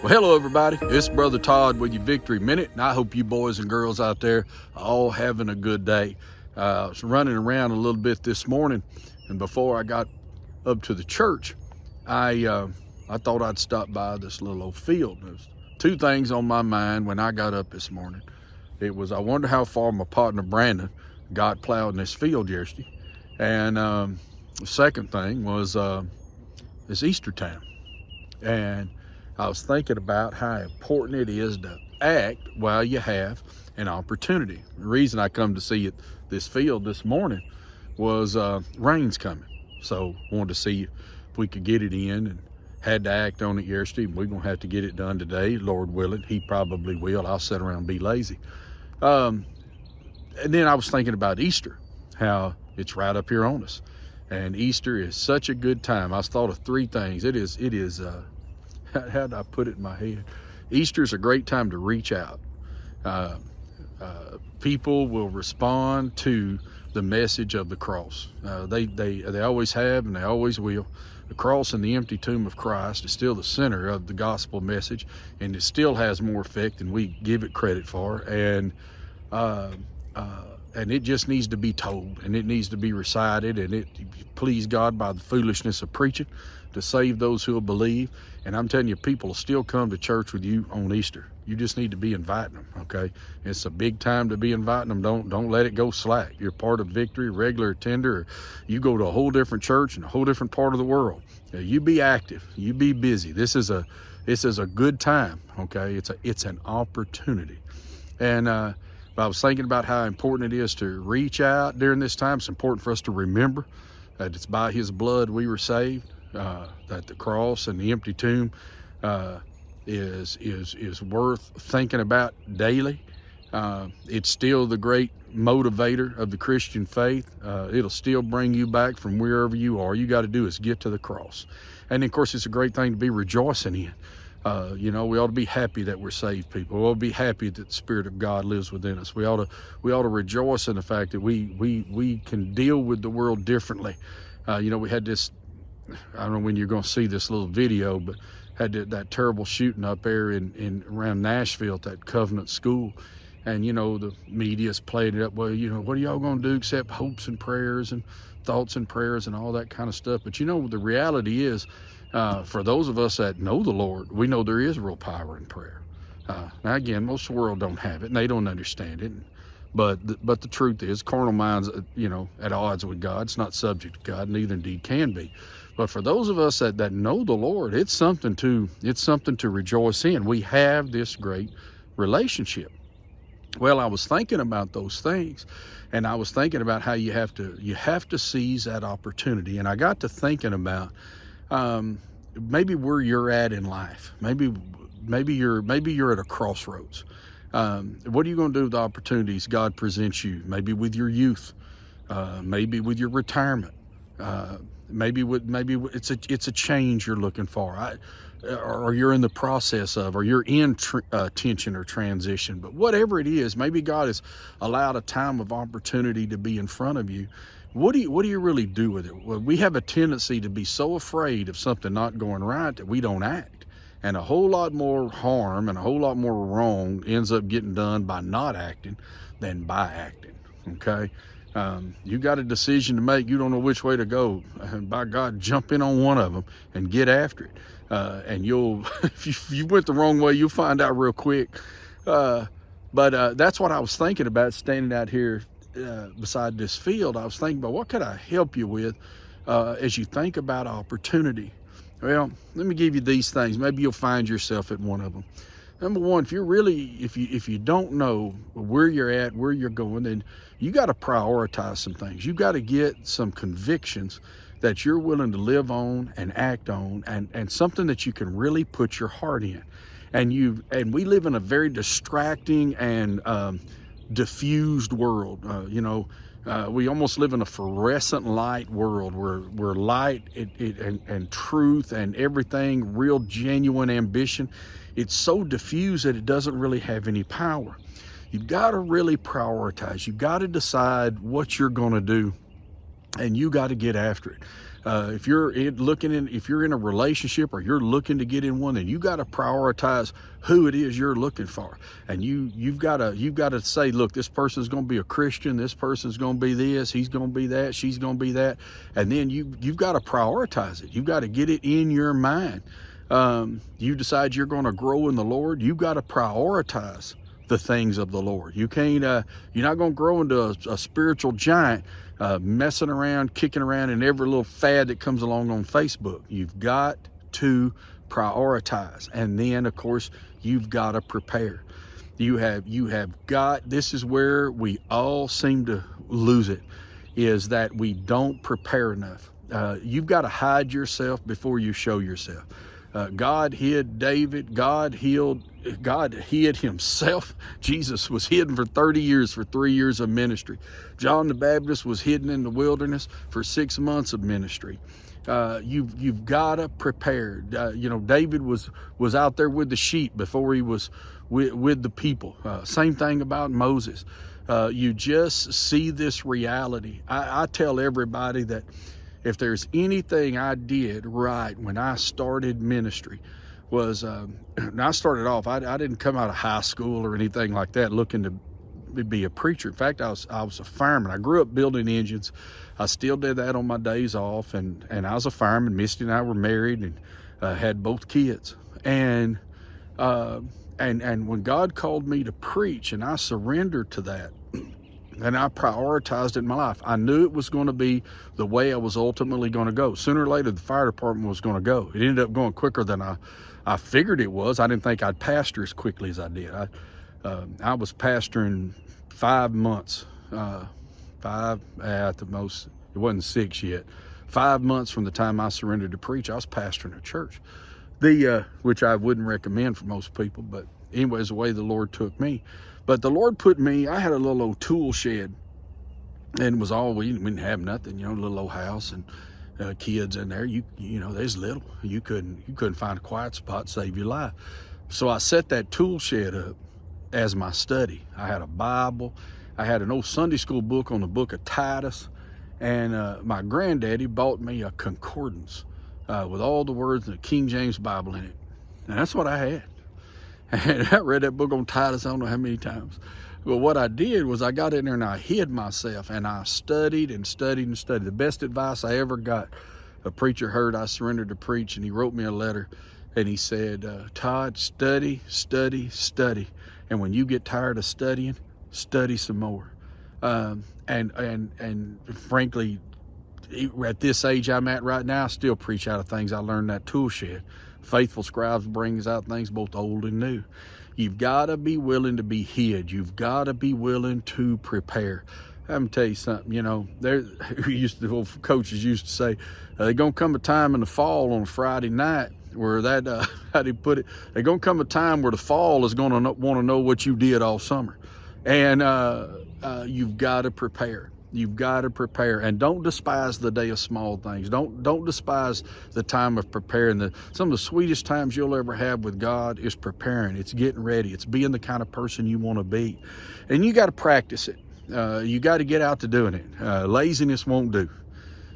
Well, hello everybody. It's Brother Todd with your Victory Minute, and I hope you boys and girls out there are all having a good day. I was running around a little bit this morning, and before I got up to the church, I thought I'd stop by this little old field. There's two things on my mind when I got up this morning. It was, I wonder how far my partner Brandon got plowing this field yesterday, and the second thing was it's Easter time, and I was thinking about how important it is to act while you have an opportunity. The reason I come to see this field this morning was rain's coming. So wanted to see if we could get it in, and had to act on it yesterday. We're going to have to get it done today, Lord willing. He probably will. I'll sit around and be lazy. And then I was thinking about Easter, how it's right up here on us. And Easter is such a good time. I thought of three things. It is how did I put it in my head? Easter's a great time to reach out. People will respond to the message of the cross. They always have, and they always will. The cross and the empty tomb of Christ is still the center of the gospel message, and it still has more effect than we give it credit for. And it just needs to be told, and it needs to be recited, and it please God by the foolishness of preaching to save those who will believe. And I'm telling you, people will still come to church with you on Easter. You just need to be inviting them, okay? It's a big time to be inviting them. Don't let it go slack. You're part of Victory, regular attender, or you go to a whole different church in a whole different part of the world. You be active. You be busy. This is a good time, okay? It's an opportunity. And I was thinking about how important it is to reach out during this time. It's important for us to remember that it's by His blood we were saved. That the cross and the empty tomb is worth thinking about daily. It's still the great motivator of the Christian faith. It'll still bring you back from wherever you are. You got to do is get to the cross. And of course, it's a great thing to be rejoicing in. We ought to be happy that we're saved people. We ought to be happy that the Spirit of God lives within us. We ought to rejoice in the fact that we can deal with the world differently. We had this, I don't know when you're going to see this little video, but had that terrible shooting up there in around Nashville at that Covenant school. And, the media's played it up. Well, what are y'all going to do except hopes and prayers and thoughts and prayers and all that kind of stuff. But, the reality is, for those of us that know the Lord, we know there is real power in prayer. Now, again, most of the world don't have it, and they don't understand it. But the truth is, carnal minds, at odds with God. It's not subject to God, neither indeed can be. But for those of us that know the Lord, it's something to rejoice in. We have this great relationship. Well, I was thinking about those things, and I was thinking about how you have to seize that opportunity. And I got to thinking about maybe where you're at in life. Maybe you're at a crossroads. What are you going to do with the opportunities God presents you? Maybe with your youth, maybe with your retirement, maybe it's a change you're looking for, or you're in the process of, or you're in tension or transition. But whatever it is, maybe God has allowed a time of opportunity to be in front of you. What do you really do with it? Well, we have a tendency to be so afraid of something not going right that we don't act. And a whole lot more harm and a whole lot more wrong ends up getting done by not acting than by acting, okay? You got a decision to make. You don't know which way to go. And by God, jump in on one of them and get after it. And if you went the wrong way, you'll find out real quick. But that's what I was thinking about standing out here beside this field. I was thinking about what could I help you with as you think about opportunity. Well, let me give you these things. Maybe you'll find yourself at one of them. Number one, if you don't know where you're at, where you're going, then you got to prioritize some things. You got to get some convictions that you're willing to live on and act on, and something that you can really put your heart in. And we live in a very distracting and diffused world. We almost live in a fluorescent light world where light and truth and everything, real genuine ambition, it's so diffused that it doesn't really have any power. You've got to really prioritize. You've got to decide what you're going to do, and you got to get after it. If you're in a relationship or you're looking to get in one, then you got to prioritize who it is you're looking for. And you've got to say, look, this person's going to be a Christian. This person's going to be this. He's going to be that. She's going to be that. And then you've got to prioritize it. You've got to get it in your mind. You decide you're going to grow in the Lord. You've got to prioritize the things of the Lord. You can't, you're not going to grow into a spiritual giant, messing around, kicking around in every little fad that comes along on Facebook. You've got to prioritize. And then, of course, you've got to prepare. You have got, this is where we all seem to lose it, is that we don't prepare enough. You've got to hide yourself before you show yourself. God hid David. God hid himself. Jesus was hidden for 30 years for 3 years of ministry. John the Baptist was hidden in the wilderness for 6 months of ministry. You've got to prepare. David was out there with the sheep before he was with the people. Same thing about Moses. You just see this reality. I tell everybody that if there's anything I did right when I started ministry was, I started off, I didn't come out of high school or anything like that looking to be a preacher. In fact, I was a fireman. I grew up building engines. I still did that on my days off, and I was a fireman. Misty and I were married and had both kids. And when God called me to preach and I surrendered to that, and I prioritized it in my life, I knew it was going to be the way I was ultimately going to go. Sooner or later, the fire department was going to go. It ended up going quicker than I figured it was. I didn't think I'd pastor as quickly as I did. I was pastoring 5 months, five at the most. It wasn't 6 yet. 5 months from the time I surrendered to preach, I was pastoring a church, which I wouldn't recommend for most people. But anyways, the way the Lord took me. But the Lord put me, I had a little old tool shed, and it was all, we didn't have nothing, a little old house and kids in there. There's little. You couldn't find a quiet spot to save your life. So I set that tool shed up as my study. I had a Bible. I had an old Sunday school book on the book of Titus, and my granddaddy bought me a concordance with all the words in the King James Bible in it. And that's what I had. And I read that book on Titus, I don't know how many times. But what I did was I got in there and I hid myself and I studied and studied and studied. The best advice I ever got, a preacher heard I surrendered to preach, and he wrote me a letter and he said, Todd, study, study, study. And when you get tired of studying, study some more. And frankly, at this age I'm at right now, I still preach out of things I learned in that tool shed. Faithful scribes brings out things both old and new. You've got to be willing to be hid. You've got to be willing to prepare. I'm gonna tell you something. Old coaches used to say, there's gonna come a time in the fall on a Friday night where how do you put it? There's gonna come a time where the fall is gonna want to know what you did all summer, and you've got to prepare. You've got to prepare, and don't despise the day of small things. Don't despise the time of preparing. Some of the sweetest times you'll ever have with God is preparing. It's getting ready. It's being the kind of person you want to be, and you got to practice it. You got to get out to doing it. Laziness won't do.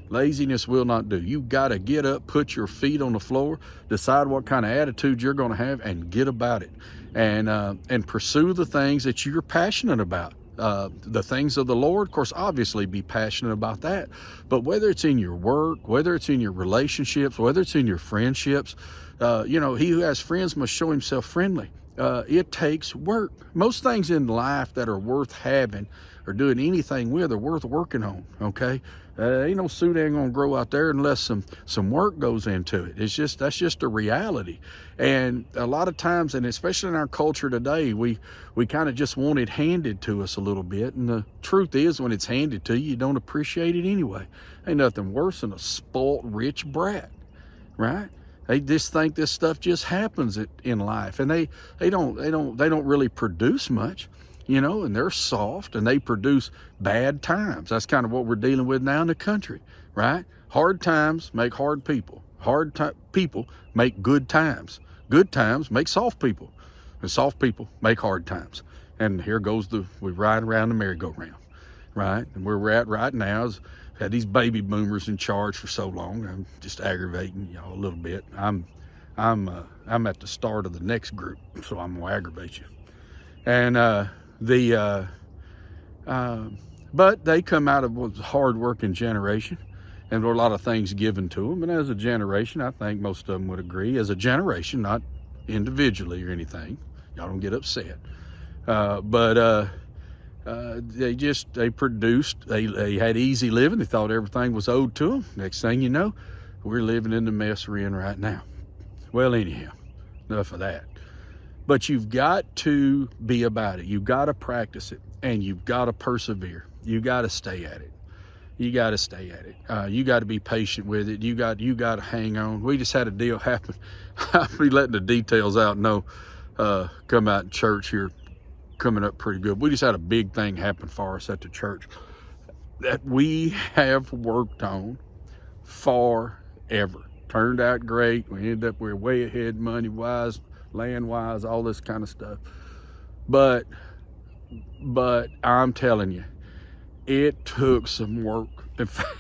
Laziness will not do. You got to get up, put your feet on the floor, decide what kind of attitude you're going to have, and get about it, and pursue the things that you're passionate about. The things of the Lord, of course, obviously be passionate about that. But whether it's in your work, whether it's in your relationships, whether it's in your friendships, he who has friends must show himself friendly. It takes work. Most things in life that are worth having or doing anything with are worth working on, okay? Ain't no Sudan gonna grow out there unless some work goes into it. That's just a reality. And a lot of times, and especially in our culture today, we kind of just want it handed to us a little bit. And the truth is, when it's handed to you, you don't appreciate it anyway. Ain't nothing worse than a spoiled rich brat, right? They just think this stuff just happens in life, and they don't really produce much. And they're soft, and they produce bad times. That's kind of what we're dealing with now in the country, right? Hard times make hard people. People make good times. Good times make soft people. And soft people make hard times. And here goes we ride around the merry-go-round, right? And where we're at right now is had these baby boomers in charge for so long. I'm just aggravating y'all a little bit. I'm at the start of the next group, so I'm gonna aggravate you. And but they come out of a hard-working generation, and there were a lot of things given to them. And as a generation, I think most of them would agree, as a generation, not individually or anything. Y'all don't get upset. They produced, they had easy living. They thought everything was owed to them. Next thing you know, we're living in the mess we're in right now. Well, anyhow, enough of that. But you've got to be about it. You've got to practice it, and you've got to persevere. You got to stay at it. You got to stay at it. You got to be patient with it. You got to hang on. We just had a deal happen. I'll be letting the details out. Come out in church here, coming up pretty good. We just had a big thing happen for us at the church that we have worked on forever. Turned out great. We're way ahead money-wise, land-wise, all this kind of stuff. But I'm telling you, it took some work. In fact,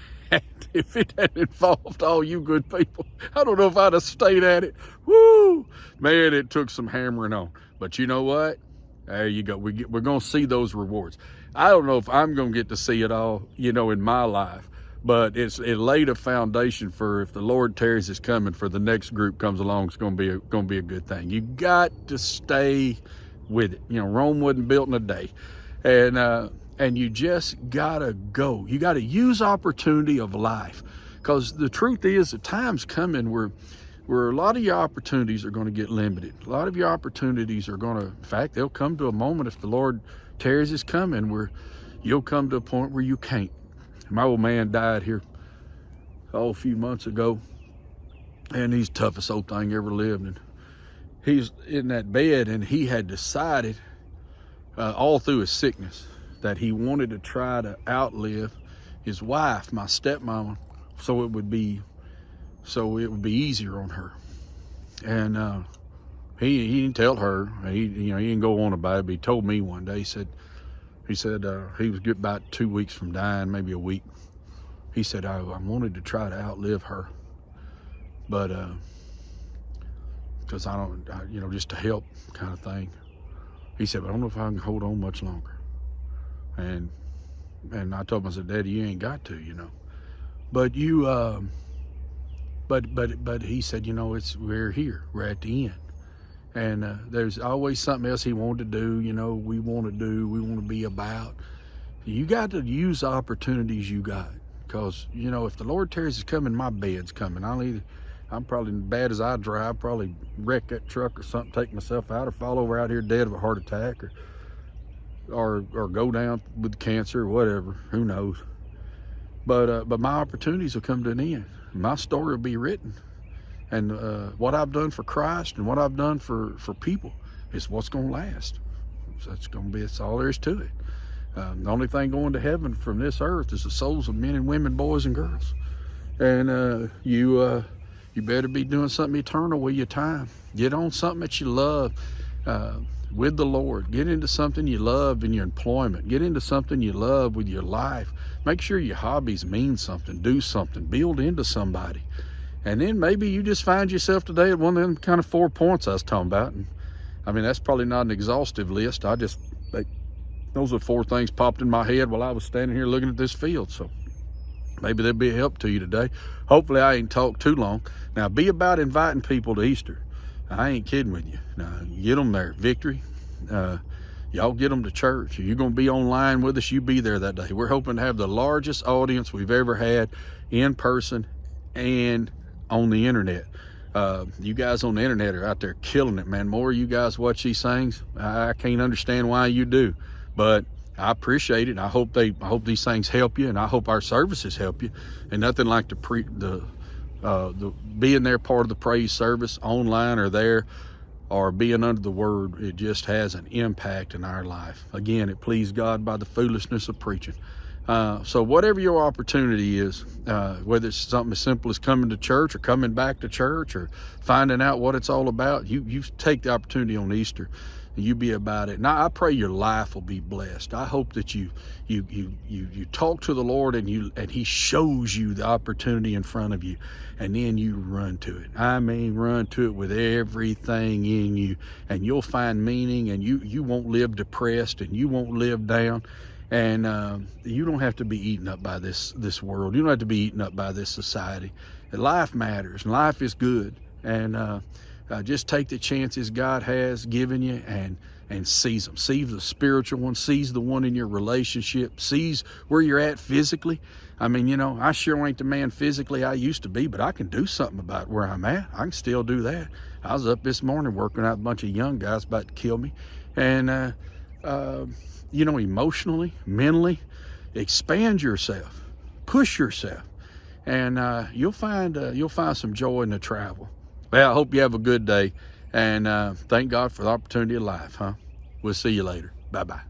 if it hadn't involved all you good people, I don't know if I'd have stayed at it. Woo! Man, it took some hammering on. But you know what? There you go. We're going to see those rewards. I don't know if I'm going to get to see it all, in my life. But it laid a foundation for, if the Lord tarries is coming, for the next group comes along, it's going to be a good thing. You got to stay with it. Rome wasn't built in a day, and you just gotta go. You got to use opportunity of life, because the truth is, the time's coming where a lot of your opportunities are going to get limited. A lot of your opportunities are going to, in fact, they'll come to a moment, if the Lord tarries is coming, where you'll come to a point where you can't. My old man died here a few months ago, and he's the toughest old thing ever lived. And he's in that bed, and he had decided all through his sickness that he wanted to try to outlive his wife, my stepmama, so it would be easier on her. And he didn't tell her. He didn't go on about it, but he told me one day. He said he was about 2 weeks from dying, maybe a week. He said, I wanted to try to outlive her, but because just to help kind of thing. He said, but I don't know if I can hold on much longer. And I told him, I said, Daddy, you ain't got to, But but he said, we're here. We're at the end. And there's always something else he wanted to do, we want to be about. You got to use the opportunities you got, because, if the Lord tarries is coming, my bed's coming. I'm probably, as bad as I drive, probably wreck that truck or something, take myself out, or fall over out here dead of a heart attack, or go down with cancer or whatever, who knows. But my opportunities will come to an end. My story will be written. And what I've done for Christ and what I've done for people is what's going to last. So that's all there is to it. The only thing going to heaven from this earth is the souls of men and women, boys and girls. And you better be doing something eternal with your time. Get on something that you love with the Lord. Get into something you love in your employment. Get into something you love with your life. Make sure your hobbies mean something. Do something. Build into somebody. And then maybe you just find yourself today at one of them kind of 4 points I was talking about. And that's probably not an exhaustive list. Those are 4 things popped in my head while I was standing here looking at this field. So maybe they'll be a help to you today. Hopefully I ain't talked too long. Now, be about inviting people to Easter. I ain't kidding with you. Now, get them there. Victory. Y'all get them to church. You're going to be online with us. You be there that day. We're hoping to have the largest audience we've ever had in person and on the internet. You guys on the internet are out there killing it, man. More you guys watch these things. I can't understand why you do, but I appreciate it. I hope these things help you, and I hope our services help you. And nothing like the being there part of the praise service online or there, or being under the word. It just has an impact in our life. Again, it pleased God by the foolishness of preaching. So whatever your opportunity is, whether it's something as simple as coming to church or coming back to church or finding out what it's all about, you take the opportunity on Easter You be about it. And I pray your life will be blessed. I hope that you talk to the Lord and he shows you the opportunity in front of you, and then you run to it. I mean, run to it with everything in you, and you'll find meaning, and you won't live depressed, and you won't live down. And you don't have to be eaten up by this world. You don't have to be eaten up by this society. Life matters, and life is good. And just take the chances God has given you, and seize them. Seize the spiritual one, seize the one in your relationship, seize where you're at physically. I mean, you know, I sure ain't the man physically I used to be, but I can do something about where I'm at. I can still do that. I was up this morning working out a bunch of young guys about to kill me. And you know, emotionally, mentally, expand yourself, push yourself, and you'll find some joy in the travel. Well, I hope you have a good day, and thank God for the opportunity of life, huh? We'll see you later. Bye-bye.